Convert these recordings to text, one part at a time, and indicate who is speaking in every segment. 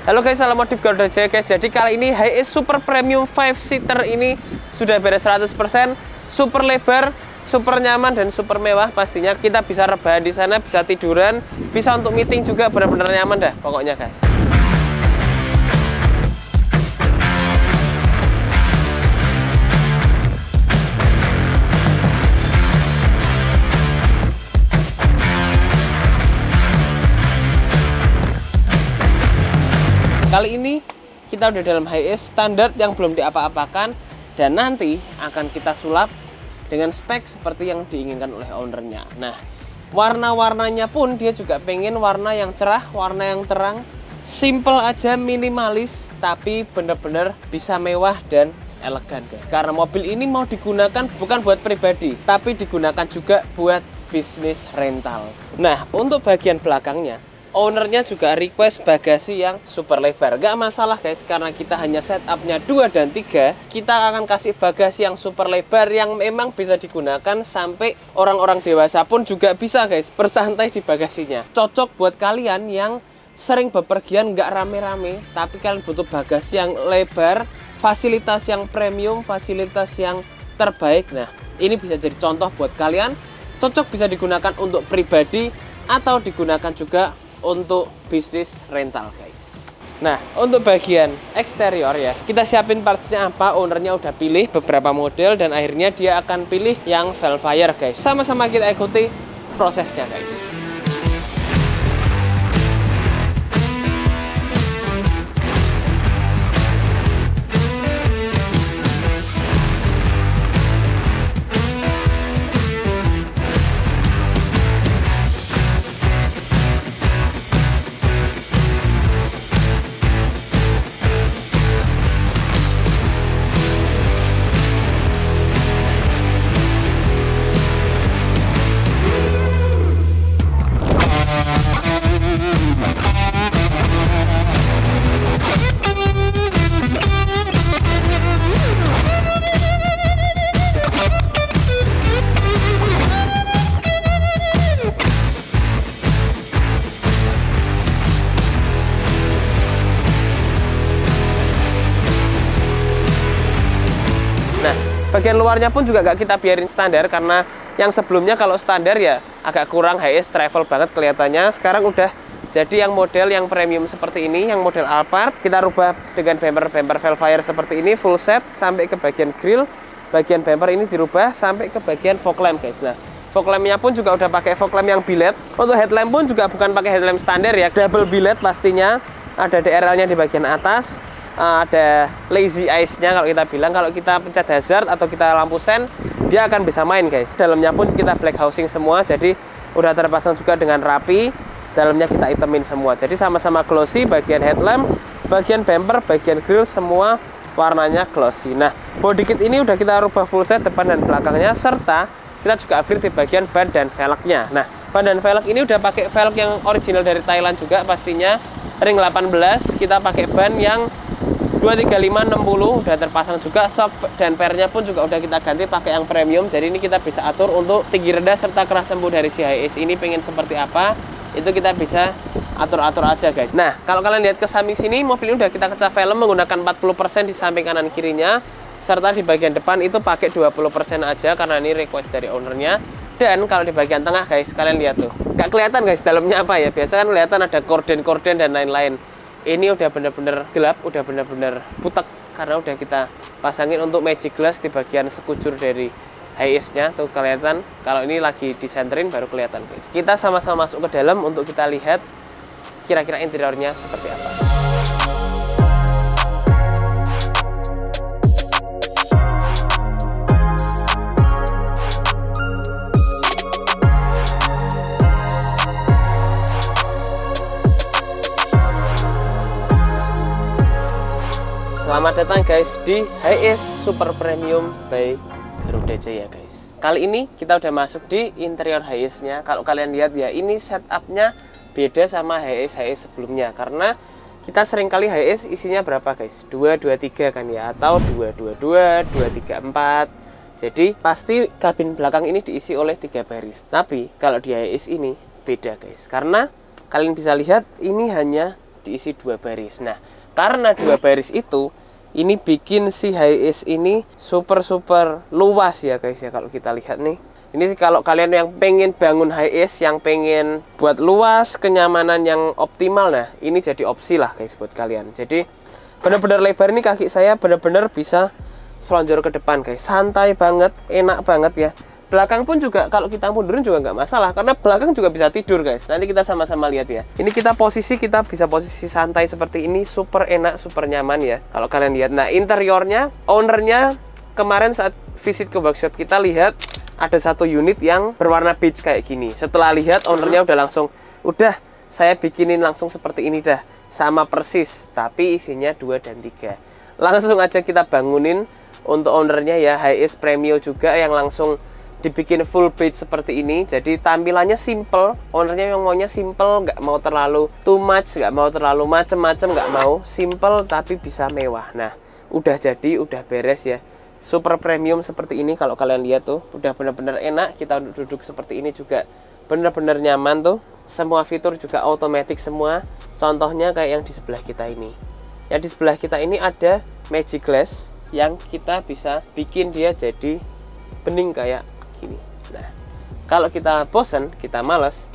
Speaker 1: Halo guys, salam modif Garuda Jaya guys. Jadi kali ini HiAce Super Premium 5-seater ini sudah beres 100%, super lebar, super nyaman dan super mewah. Pastinya kita bisa rebahan di sana, bisa tiduran, bisa untuk meeting juga, benar-benar nyaman dah pokoknya guys. Kali ini kita udah dalam HiAce standar yang belum diapa-apakan, dan nanti akan kita sulap dengan spek seperti yang diinginkan oleh ownernya. Nah, warna-warnanya pun dia juga pengen warna yang cerah, warna yang terang, simple aja, minimalis, tapi bener-bener bisa mewah dan elegan guys. Karena mobil ini mau digunakan bukan buat pribadi, tapi digunakan juga buat bisnis rental. Nah, untuk bagian belakangnya, ownernya juga request bagasi yang super lebar. Gak masalah guys, karena kita hanya setupnya 2 dan 3, kita akan kasih bagasi yang super lebar yang memang bisa digunakan sampai orang-orang dewasa pun juga bisa guys bersantai di bagasinya. Cocok buat kalian yang sering bepergian gak rame-rame, tapi kalian butuh bagasi yang lebar, fasilitas yang premium, fasilitas yang terbaik. Nah, ini bisa jadi contoh buat kalian. Cocok bisa digunakan untuk pribadi atau digunakan juga untuk bisnis rental guys. Nah, untuk bagian eksterior ya, kita siapin partsnya apa, ownernya udah pilih beberapa model dan akhirnya dia akan pilih yang Velfire guys. Sama-sama kita ikuti prosesnya guys. Bagian luarnya pun juga gak kita biarin standar, karena yang sebelumnya kalau standar ya agak kurang HiAce travel banget kelihatannya. Sekarang udah jadi yang model yang premium seperti ini, yang model Alphard. Kita rubah dengan bumper Velfire seperti ini, full set sampai ke bagian grill. Bagian bumper ini dirubah sampai ke bagian fog lamp guys. Nah, fog lampnya pun juga udah pakai fog lamp yang biled. Untuk headlamp pun juga bukan pakai headlamp standar ya, double biled pastinya. Ada DRL-nya di bagian atas. Ada lazy eyes-nya kalau kita bilang. Kalau kita pencet hazard atau kita lampu sen, dia akan bisa main guys. Dalamnya pun kita black housing semua, jadi udah terpasang juga dengan rapi. Dalamnya kita itemin semua, jadi sama-sama glossy. Bagian headlamp, bagian bumper, bagian grill semua warnanya glossy. Nah, body kit ini udah kita rubah full set depan dan belakangnya, serta kita juga upgrade di bagian ban dan velgnya. Nah, ban dan velg ini udah pakai velg yang original dari Thailand juga pastinya, ring 18. Kita pakai ban yang 235/60 udah terpasang juga, shock dan pernya pun juga udah kita ganti pakai yang premium. Jadi ini kita bisa atur untuk tinggi rendah serta keras empuk dari si HiAce ini pengen seperti apa, itu kita bisa atur-atur aja guys. Nah, kalau kalian lihat ke samping sini, mobil ini udah kita kaca velg menggunakan 40% di samping kanan kirinya, serta di bagian depan itu pakai 20% aja karena ini request dari ownernya. Dan kalau di bagian tengah guys, kalian lihat tuh, gak kelihatan guys dalamnya apa ya. Biasa kan kelihatan ada korden-korden dan lain-lain. Ini udah bener-bener gelap, udah bener-bener butek karena udah kita pasangin untuk magic glass di bagian sekujur dari HiAce-nya. Tuh kelihatan, kalau ini lagi disenterin baru kelihatan guys. Kita sama-sama masuk ke dalam untuk kita lihat kira-kira interiornya seperti apa. Selamat datang guys di HiAce Super Premium by Garuda Jaya guys. Kali ini kita udah masuk di interior HiAce-nya. Kalau kalian lihat ya, ini setupnya beda sama HiAce sebelumnya, karena kita sering kali HiAce isinya berapa guys? 223 kan ya, atau 222, 234. Jadi pasti kabin belakang ini diisi oleh 3 baris. Tapi kalau di HiAce ini beda guys, karena kalian bisa lihat ini hanya diisi 2 baris. Nah, karena 2 baris itu, ini bikin si HIS ini super luas ya guys ya. Kalau kita lihat nih, ini sih kalau kalian yang pengen bangun HIS, yang pengen buat luas, kenyamanan yang optimal, nah ini jadi opsi lah guys buat kalian. Jadi bener-bener lebar, ini kaki saya bener-bener bisa selonjor ke depan guys, santai banget, enak banget ya. Belakang pun juga kalau kita mundurin juga nggak masalah, karena belakang juga bisa tidur guys. Nanti kita sama-sama lihat ya. Ini kita bisa posisi santai seperti ini, super enak, super nyaman ya. Kalau kalian lihat, nah interiornya, ownernya kemarin saat visit ke workshop kita lihat ada satu unit yang berwarna beige kayak gini. Setelah lihat, ownernya udah langsung, udah saya bikinin langsung seperti ini dah, sama persis, tapi isinya 2 dan 3. Langsung aja kita bangunin untuk ownernya ya, HIS Premio juga yang langsung dibikin full beige seperti ini. Jadi tampilannya simple, ownernya yang maunya simple, nggak mau terlalu too much, nggak mau terlalu macem-macem, nggak mau, simple tapi bisa mewah. Nah udah jadi, udah beres ya, super premium seperti ini. Kalau kalian lihat tuh udah bener-bener enak, kita duduk seperti ini juga bener-bener nyaman tuh. Semua fitur juga otomatis semua, contohnya kayak yang di sebelah kita ini. Yang di sebelah kita ini ada magic glass yang kita bisa bikin dia jadi bening kayak gini. Nah, kalau kita bosen, kita males,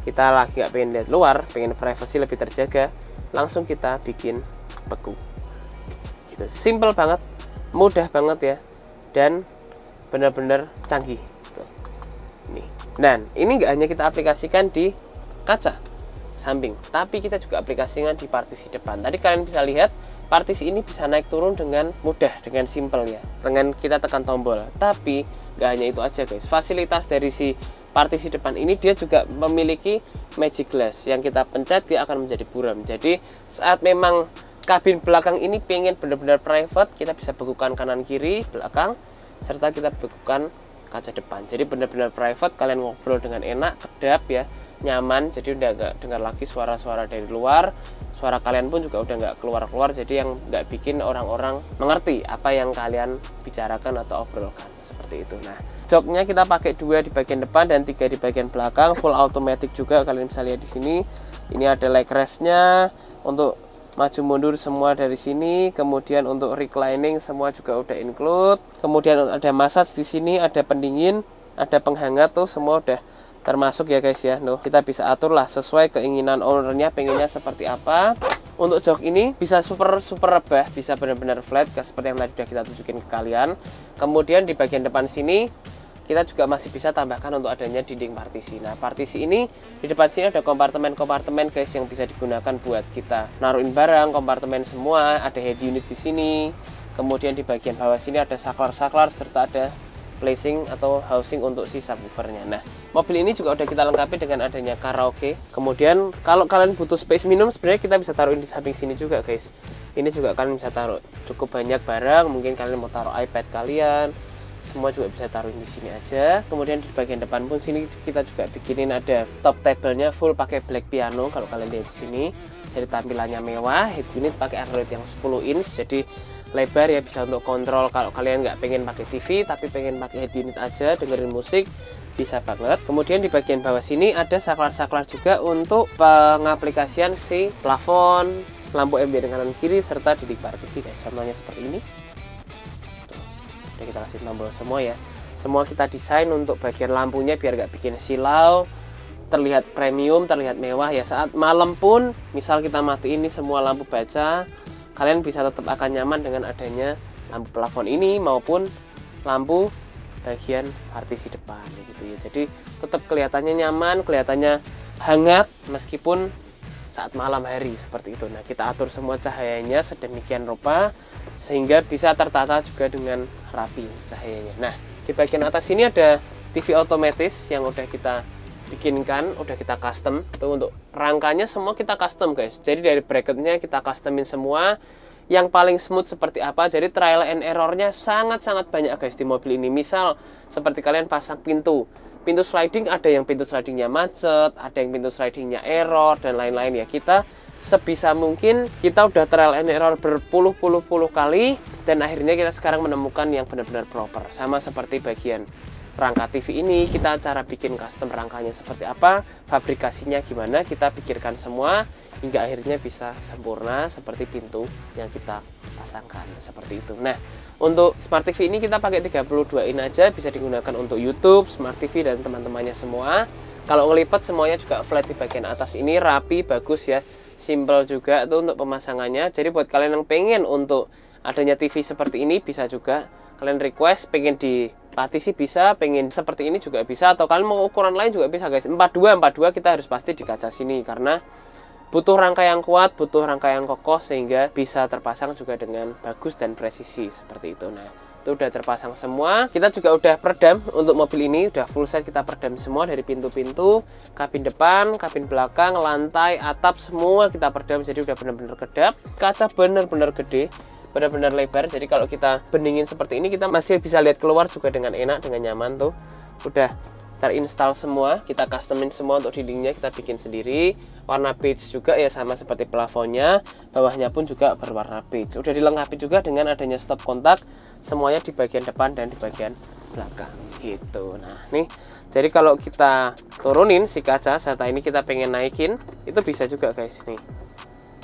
Speaker 1: kita lagi nggak pengen lihat luar, pengen privacy lebih terjaga, langsung kita bikin beku. Gitu, simple banget, mudah banget ya, dan benar-benar canggih. Tuh. Nih. Dan ini nggak hanya kita aplikasikan di kaca samping, tapi kita juga aplikasikan di partisi depan. Tadi kalian bisa lihat, partisi ini bisa naik turun dengan mudah, dengan simple ya, dengan kita tekan tombol. Tapi nggak hanya itu aja guys, fasilitas dari si partisi depan ini dia juga memiliki magic glass yang kita pencet dia akan menjadi buram. Jadi saat memang kabin belakang ini pengen benar-benar private, kita bisa bekukan kanan kiri belakang, serta kita bekukan kaca depan. Jadi benar-benar private, kalian ngobrol dengan enak, kedap ya, nyaman. Jadi udah nggak dengar lagi suara-suara dari luar, suara kalian pun juga udah nggak keluar-keluar, jadi yang nggak bikin orang-orang mengerti apa yang kalian bicarakan atau obrolkan, seperti itu. Nah, joknya kita pakai 2 di bagian depan dan 3 di bagian belakang, full automatic juga. Kalian bisa lihat di sini, ini ada leg rest-nya untuk maju mundur semua dari sini. Kemudian untuk reclining semua juga udah include. Kemudian ada massage di sini, ada pendingin, ada penghangat tuh semua udah termasuk ya guys ya. Nuh, kita bisa atur lah sesuai keinginan ownernya, pengennya seperti apa. Untuk jok ini bisa super rebah, bisa benar-benar flat seperti yang tadi sudah kita tunjukin ke kalian. Kemudian di bagian depan sini kita juga masih bisa tambahkan untuk adanya dinding partisi. Nah, partisi ini di depan sini ada kompartemen-kompartemen guys yang bisa digunakan buat kita naruhin barang, kompartemen semua, ada head unit di sini. Kemudian di bagian bawah sini ada saklar-saklar serta ada placing atau housing untuk si subwoofernya. Nah, mobil ini juga udah kita lengkapi dengan adanya karaoke. Kemudian kalau kalian butuh space minum, sebenarnya kita bisa taruhin di samping sini juga guys. Ini juga kalian bisa taruh cukup banyak barang, mungkin kalian mau taruh iPad kalian, semua juga bisa taruhin di sini aja. Kemudian di bagian depan pun sini kita juga bikinin ada top table-nya full pakai black piano kalau kalian lihat di sini. Jadi tampilannya mewah, head unit pakai Android yang 10 inch, jadi lebar ya, bisa untuk kontrol. Kalau kalian nggak pengen pakai TV tapi pengen pakai head unit aja dengerin musik, bisa banget. Kemudian di bagian bawah sini ada saklar-saklar juga untuk pengaplikasian si plafon, lampu ambient kanan kiri serta dinding partisi guys. Contohnya seperti ini. Udah kita kasih tombol semua ya. Semua kita desain untuk bagian lampunya biar nggak bikin silau, terlihat premium, terlihat mewah ya. Saat malam pun misal kita mati ini semua lampu baca, kalian bisa tetap akan nyaman dengan adanya lampu plafon ini maupun lampu bagian partisi depan gitu ya. Jadi tetap kelihatannya nyaman, kelihatannya hangat meskipun saat malam hari seperti itu. Nah, kita atur semua cahayanya sedemikian rupa sehingga bisa tertata juga dengan rapi cahayanya. Nah, di bagian atas ini ada TV otomatis yang udah kita bikinkan, udah kita custom. Tuh untuk rangkanya semua kita custom guys. Jadi dari bracketnya kita customin semua. Yang paling smooth seperti apa, jadi trial and errornya sangat-sangat banyak guys di mobil ini. Misal seperti kalian pasang pintu sliding, ada yang pintu slidingnya macet, ada yang pintu slidingnya error dan lain-lain ya. Kita sebisa mungkin kita udah trial and error berpuluh-puluh kali dan akhirnya kita sekarang menemukan yang benar-benar proper. Sama seperti bagian rangka TV ini, kita cara bikin custom rangkanya seperti apa, fabrikasinya gimana, kita pikirkan semua hingga akhirnya bisa sempurna seperti pintu yang kita pasangkan seperti itu. Nah, untuk Smart TV ini kita pakai 32 in aja, bisa digunakan untuk YouTube, Smart TV dan teman-temannya semua. Kalau ngelipat semuanya juga flat di bagian atas ini, rapi, bagus ya, simple juga tuh untuk pemasangannya. Jadi buat kalian yang pengen untuk adanya TV seperti ini bisa juga kalian request, pengen dipatisi bisa, pengen seperti ini juga bisa, atau kalian mau ukuran lain juga bisa guys. 42 kita harus pasti di kaca sini karena butuh rangka yang kuat, butuh rangka yang kokoh sehingga bisa terpasang juga dengan bagus dan presisi seperti itu. Nah, itu udah terpasang semua. Kita juga udah peredam untuk mobil ini, udah full set kita peredam semua dari pintu-pintu, kabin depan, kabin belakang, lantai, atap semua kita peredam, jadi udah benar-benar kedap. Kaca benar-benar gede, benar-benar lebar, jadi kalau kita beningin seperti ini kita masih bisa lihat keluar juga dengan enak, dengan nyaman tuh. Udah terinstall semua, kita customin semua untuk dindingnya, kita bikin sendiri. Warna beige juga ya, sama seperti plafonnya, bawahnya pun juga berwarna beige. Udah dilengkapi juga dengan adanya stop kontak semuanya di bagian depan dan di bagian belakang gitu. Nah nih, jadi kalau kita turunin si kaca serta ini kita pengen naikin, itu bisa juga guys nih.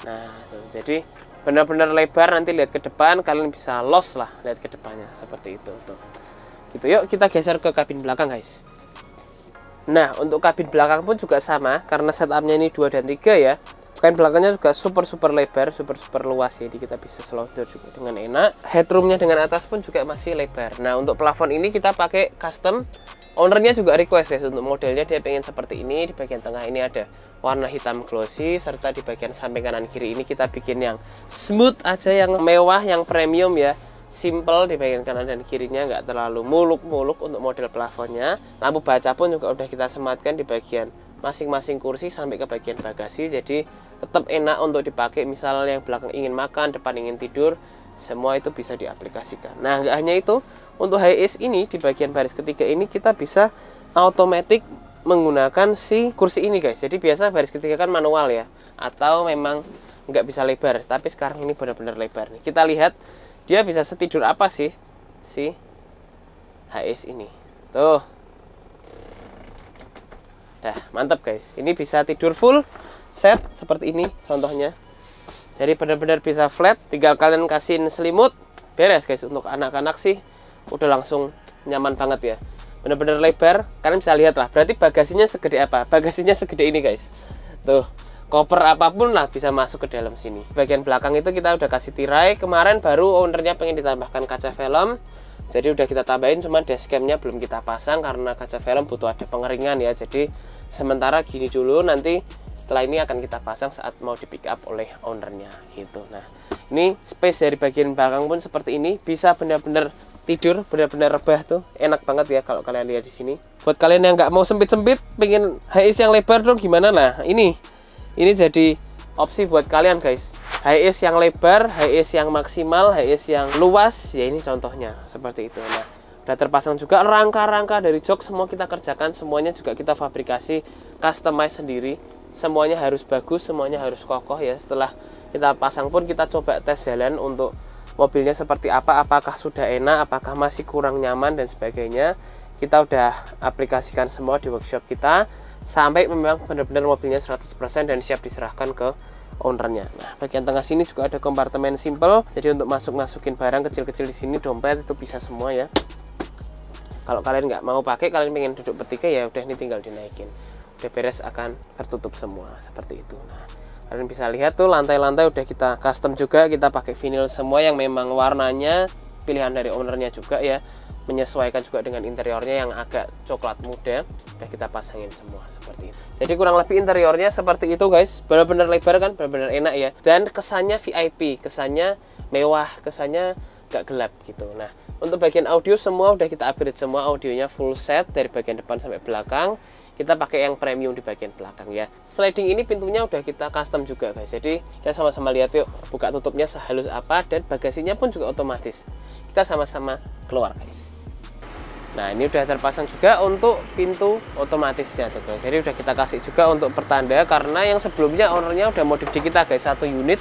Speaker 1: Nah tuh, jadi benar-benar lebar, nanti lihat ke depan kalian bisa los lah lihat ke depannya seperti itu tuh. Gitu, yuk kita geser ke kabin belakang guys. Nah, untuk kabin belakang pun juga sama karena setupnya ini 2 dan 3 ya. Kabin belakangnya juga super lebar, super luas ya, jadi kita bisa selonjor juga dengan enak. Headroomnya dengan atas pun juga masih lebar. Nah, untuk plafon ini kita pakai custom. Ownernya juga request guys, untuk modelnya dia pengen seperti ini. Di bagian tengah ini ada warna hitam glossy, serta di bagian samping kanan kiri ini kita bikin yang smooth aja, yang mewah, yang premium ya. Simple di bagian kanan dan kirinya, nggak terlalu muluk-muluk untuk model plafonnya. Lampu baca pun juga udah kita sematkan di bagian masing-masing kursi sampai ke bagian bagasi, jadi tetap enak untuk dipakai. Misalnya yang belakang ingin makan, depan ingin tidur, semua itu bisa diaplikasikan. Nah, nggak hanya itu, untuk HiAce ini di bagian baris ketiga ini kita bisa automatic menggunakan si kursi ini guys. Jadi biasa baris ketiga kan manual ya, atau memang nggak bisa lebar, tapi sekarang ini benar-benar lebar nih. Kita lihat dia bisa setidur apa sih si HiAce ini tuh. Dah mantap guys, ini bisa tidur full set seperti ini contohnya. Jadi benar-benar bisa flat, tinggal kalian kasihin selimut, beres guys. Untuk anak-anak sih udah langsung nyaman banget ya, benar-benar lebar. Kalian bisa lihat lah, berarti bagasinya segede apa. Bagasinya segede ini guys tuh, koper apapun lah bisa masuk ke dalam sini. Bagian belakang itu kita udah kasih tirai, kemarin baru ownernya pengen ditambahkan kaca film, jadi udah kita tambahin, cuma dashcamnya belum kita pasang karena kaca film butuh ada pengeringan ya. Jadi sementara gini dulu, nanti setelah ini akan kita pasang saat mau di pick up oleh ownernya gitu. Nah, ini space dari bagian belakang pun seperti ini, bisa benar-benar tidur, benar-benar rebah tuh, enak banget ya kalau kalian lihat di sini. Buat kalian yang nggak mau sempit-sempit, pengen HiAce yang lebar dong gimana? Nah, ini jadi opsi buat kalian guys. HiAce yang lebar, HiAce yang maksimal, HiAce yang luas, ya ini contohnya seperti itu. Nah, udah terpasang juga rangka-rangka dari jok, semua kita kerjakan, semuanya juga kita fabrikasi, customize sendiri. Semuanya harus bagus, semuanya harus kokoh ya. Setelah kita pasang pun kita coba tes jalan untuk mobilnya seperti apa, apakah sudah enak, apakah masih kurang nyaman dan sebagainya. Kita udah aplikasikan semua di workshop kita sampai memang benar-benar mobilnya 100% dan siap diserahkan ke ownernya. Nah, bagian tengah sini juga ada kompartemen simple, jadi untuk masukin barang kecil-kecil di sini, dompet itu bisa semua ya. Kalau kalian nggak mau pakai, kalian pengen duduk bertiga, ya udah ini tinggal dinaikin, udah beres, akan tertutup semua seperti itu. Nah, kalian bisa lihat tuh lantai-lantai udah kita custom juga, kita pakai vinyl semua yang memang warnanya pilihan dari ownernya juga ya, menyesuaikan juga dengan interiornya yang agak coklat muda, udah kita pasangin semua seperti itu. Jadi kurang lebih interiornya seperti itu guys, benar-benar lebar kan, benar-benar enak ya, dan kesannya VIP, kesannya mewah, kesannya gak gelap gitu. Nah, untuk bagian audio semua udah kita upgrade semua, audionya full set dari bagian depan sampai belakang. Kita pakai yang premium di bagian belakang ya. Sliding ini pintunya udah kita custom juga guys. Jadi kita sama-sama lihat yuk, buka tutupnya sehalus apa, dan bagasinya pun juga otomatis. Kita sama-sama keluar guys. Nah, ini udah terpasang juga untuk pintu otomatisnya tuh guys. Jadi udah kita kasih juga untuk pertanda, karena yang sebelumnya ownernya udah modif di kita guys, 1 unit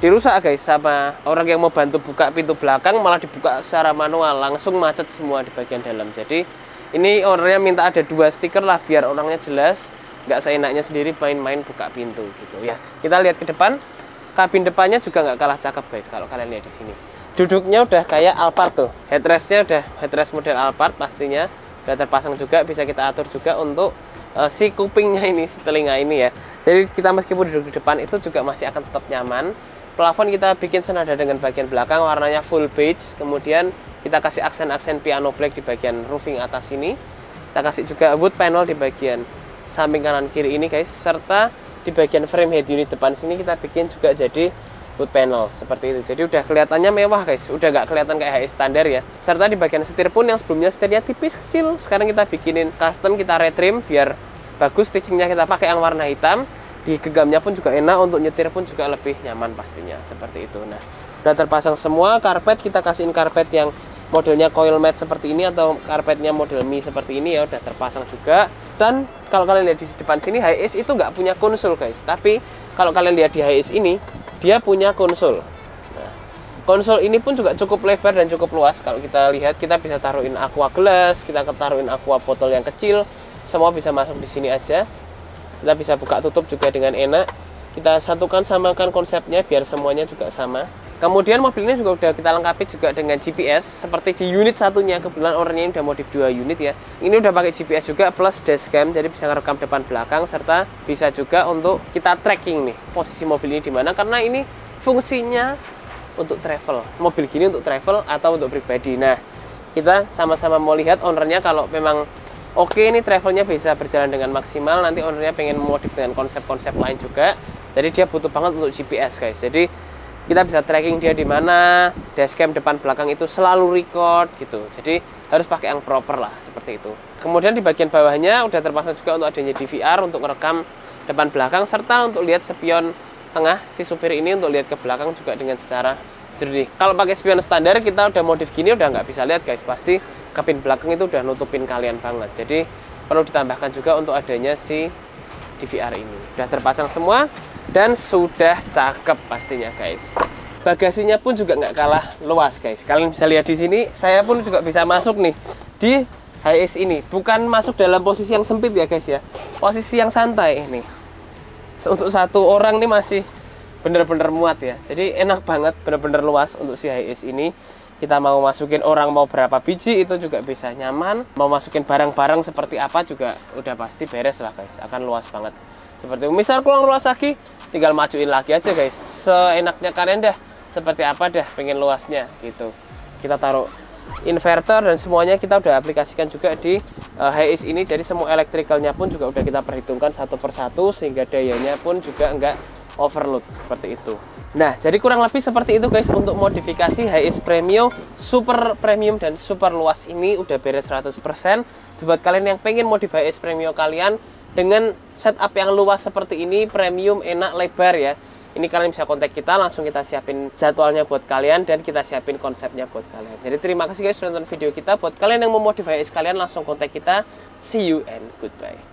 Speaker 1: dirusak guys sama orang yang mau bantu buka pintu belakang, malah dibuka secara manual, langsung macet semua di bagian dalam. Jadi Ini ownernya minta ada 2 stiker lah biar orangnya jelas, nggak seenaknya sendiri main-main buka pintu gitu ya. Kita lihat ke depan, kabin depannya juga nggak kalah cakep guys kalau kalian lihat di sini. Duduknya udah kayak Alphard tuh, headrestnya udah headrest model Alphard pastinya, udah terpasang juga, bisa kita atur juga untuk si kupingnya ini, si telinga ini ya. Jadi kita meskipun duduk di depan itu juga masih akan tetap nyaman. Plafon kita bikin senada dengan bagian belakang, warnanya full beige, kemudian kita kasih aksen-aksen piano black di bagian roofing atas ini. Kita kasih juga wood panel di bagian samping kanan kiri ini guys, serta di bagian frame head unit depan sini kita bikin juga jadi wood panel seperti itu. Jadi udah kelihatannya mewah guys, udah nggak kelihatan kayak HS standar ya. Serta di bagian setir pun yang sebelumnya setirnya tipis kecil, sekarang kita bikinin custom, kita retrim biar bagus. Stitchingnya kita pakai yang warna hitam. Di gegamnya pun juga enak, untuk nyetir pun juga lebih nyaman pastinya seperti itu. Nah, udah terpasang semua. Karpet kita kasihin karpet yang modelnya coil mat seperti ini atau karpetnya model Mi seperti ini ya, udah terpasang juga. Dan kalau kalian lihat di depan sini, HiAce itu nggak punya konsol guys, tapi kalau kalian lihat di HiAce ini dia punya konsol. Nah, konsol ini pun juga cukup lebar dan cukup luas. Kalau kita lihat, kita bisa taruhin aqua gelas, kita taruhin aqua botol yang kecil, semua bisa masuk di sini aja. Kita bisa buka tutup juga dengan enak. Kita samakan konsepnya biar semuanya juga sama. Kemudian mobil ini juga udah kita lengkapi juga dengan GPS seperti di unit satunya. Kebetulan orangnya ini udah modif 2 unit ya. Ini udah pakai GPS juga plus dashcam, jadi bisa ngerekam depan belakang, serta bisa juga untuk kita tracking nih posisi mobil ini di mana, karena ini fungsinya untuk travel. Mobil gini untuk travel atau untuk pribadi. Nah, kita sama-sama mau lihat ownernya kalau memang oke, ini travelnya bisa berjalan dengan maksimal. Nanti ownernya pengen modif dengan konsep-konsep lain juga. Jadi dia butuh banget untuk GPS guys. Jadi kita bisa tracking dia di mana, dashcam depan belakang itu selalu record gitu. Jadi harus pakai yang proper lah seperti itu. Kemudian di bagian bawahnya udah terpasang juga untuk adanya DVR untuk merekam depan belakang, serta untuk lihat spion tengah si supir ini untuk lihat ke belakang juga dengan secara jernih. Kalau pakai spion standar kita udah modif gini udah nggak bisa lihat guys, pasti kabin belakang itu udah nutupin kalian banget. Jadi perlu ditambahkan juga untuk adanya si DVR ini. Udah terpasang semua dan sudah cakep pastinya guys. Bagasinya pun juga nggak kalah luas guys. Kalian bisa lihat di sini, saya pun juga bisa masuk nih di HiAce ini. Bukan masuk dalam posisi yang sempit ya guys ya, posisi yang santai ini. Untuk satu orang nih masih bener-bener muat ya. Jadi enak banget, bener-bener luas untuk si HiAce ini. Kita mau masukin orang mau berapa biji itu juga bisa nyaman. Mau masukin barang-barang seperti apa juga udah pasti beres lah guys. Akan luas banget. Seperti misal kurang luas lagi, tinggal majuin lagi aja guys. Seenaknya kalian dah, seperti apa dah pengen luasnya gitu. Kita taruh inverter dan semuanya kita udah aplikasikan juga di HiAce ini. Jadi semua elektrikalnya pun juga udah kita perhitungkan satu persatu sehingga dayanya pun juga enggak overload seperti itu. Nah, jadi kurang lebih seperti itu guys untuk modifikasi HiAce Premio super premium dan super luas ini udah beres 100%. Buat kalian yang pengen modif HiAce Premio kalian dengan setup yang luas seperti ini, premium, enak, lebar ya, ini kalian bisa kontak kita, langsung kita siapin jadwalnya buat kalian dan kita siapin konsepnya buat kalian. Jadi terima kasih guys sudah nonton video kita. Buat kalian yang mau modif HiAce kalian langsung kontak kita. See you and goodbye.